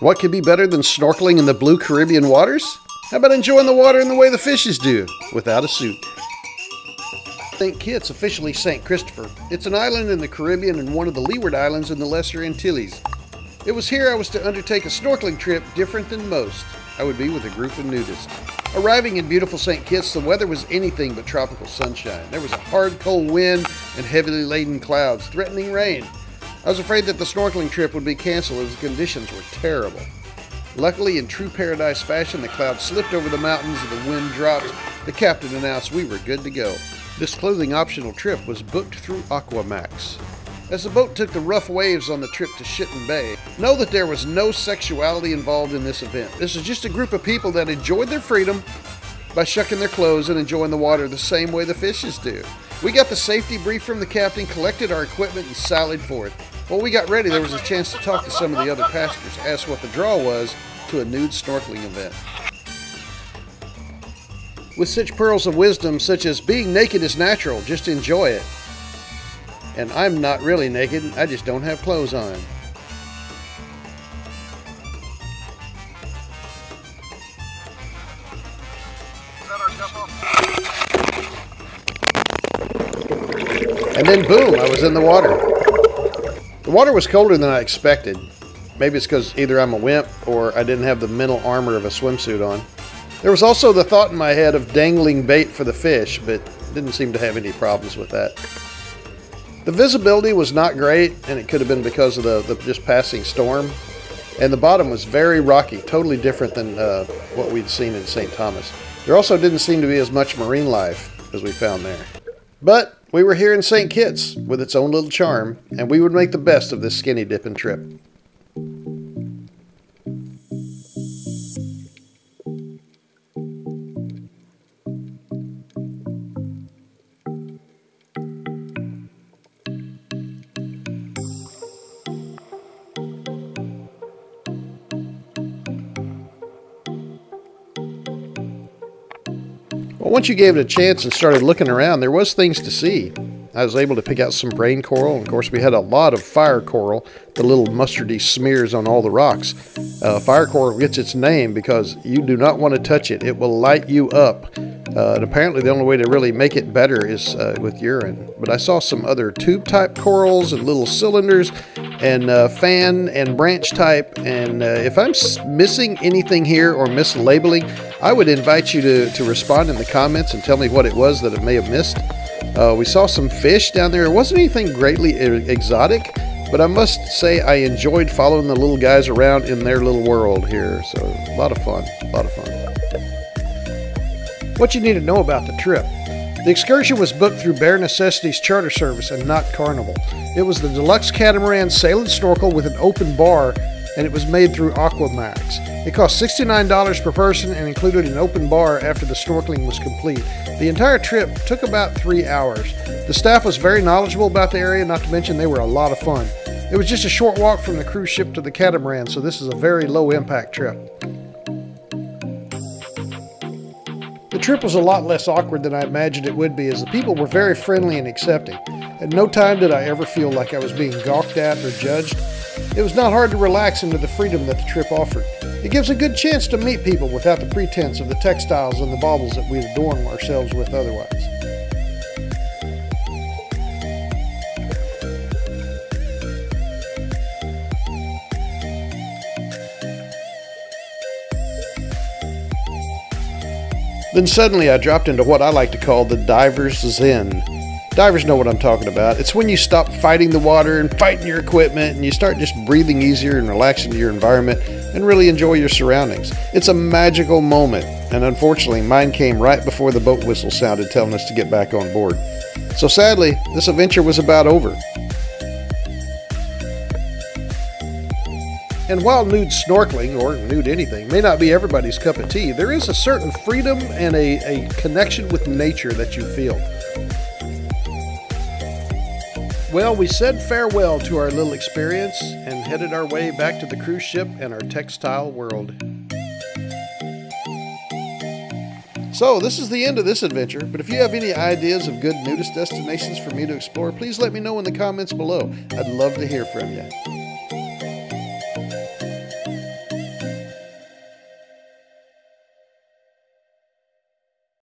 What could be better than snorkeling in the blue Caribbean waters? How about enjoying the water in the way the fishes do, without a suit? St. Kitts, officially St. Christopher. It's an island in the Caribbean and one of the Leeward Islands in the Lesser Antilles. It was here I was to undertake a snorkeling trip different than most. I would be with a group of nudists. Arriving in beautiful St. Kitts, the weather was anything but tropical sunshine. There was a hard, cold wind and heavily laden clouds threatening rain. I was afraid that the snorkeling trip would be canceled as the conditions were terrible. Luckily, in true paradise fashion, the clouds slipped over the mountains and the wind dropped. The captain announced we were good to go. This clothing-optional trip was booked through Aquamax. As the boat took the rough waves on the trip to Shitten Bay, know that there was no sexuality involved in this event. This is just a group of people that enjoyed their freedom by shucking their clothes and enjoying the water the same way the fishes do. We got the safety brief from the captain, collected our equipment, and sallied forth. While we got ready, there was a chance to talk to some of the other passengers, ask what the draw was to a nude snorkeling event. With such pearls of wisdom, such as being naked is natural, just enjoy it. And I'm not really naked, I just don't have clothes on. And then boom, I was in the water. The water was colder than I expected. Maybe it's because either I'm a wimp or I didn't have the mental armor of a swimsuit on. There was also the thought in my head of dangling bait for the fish, but didn't seem to have any problems with that. The visibility was not great, and it could have been because of the just passing storm. And the bottom was very rocky, totally different than what we'd seen in St. Thomas. There also didn't seem to be as much marine life as we found there. But we were here in St. Kitts with its own little charm, and we would make the best of this skinny dipping trip. Well, once you gave it a chance and started looking around, there was things to see. I was able to pick out some brain coral, and of course we had a lot of fire coral, the little mustardy smears on all the rocks. Fire coral gets its name because you do not want to touch it. It will light you up. And apparently the only way to really make it better is with urine. But I saw some other tube-type corals and little cylinders and fan and branch type. And if I'm missing anything here or mislabeling, I would invite you to respond in the comments and tell me what it was that I may have missed. We saw some fish down there. It wasn't anything greatly exotic, but I must say I enjoyed following the little guys around in their little world here. So a lot of fun, a lot of fun. What you need to know about the trip. The excursion was booked through Bare Necessities Charter Service and not Carnival. It was the deluxe catamaran sail and snorkel with an open bar, and it was made through Aquamax. It cost $69 per person and included an open bar after the snorkeling was complete. The entire trip took about 3 hours. The staff was very knowledgeable about the area, not to mention they were a lot of fun. It was just a short walk from the cruise ship to the catamaran, so this is a very low impact trip. The trip was a lot less awkward than I imagined it would be, as the people were very friendly and accepting. At no time did I ever feel like I was being gawked at or judged. It was not hard to relax into the freedom that the trip offered. It gives a good chance to meet people without the pretense of the textiles and the baubles that we adorn ourselves with otherwise. Then suddenly I dropped into what I like to call the diver's zen. Divers know what I'm talking about. It's when you stop fighting the water and fighting your equipment and you start just breathing easier and relaxing to your environment and really enjoy your surroundings. It's a magical moment, and unfortunately mine came right before the boat whistle sounded telling us to get back on board. So sadly, this adventure was about over. And while nude snorkeling, or nude anything, may not be everybody's cup of tea, there is a certain freedom and a connection with nature that you feel. Well, we said farewell to our little experience and headed our way back to the cruise ship and our textile world. So this is the end of this adventure, but if you have any ideas of good nudist destinations for me to explore, please let me know in the comments below. I'd love to hear from you.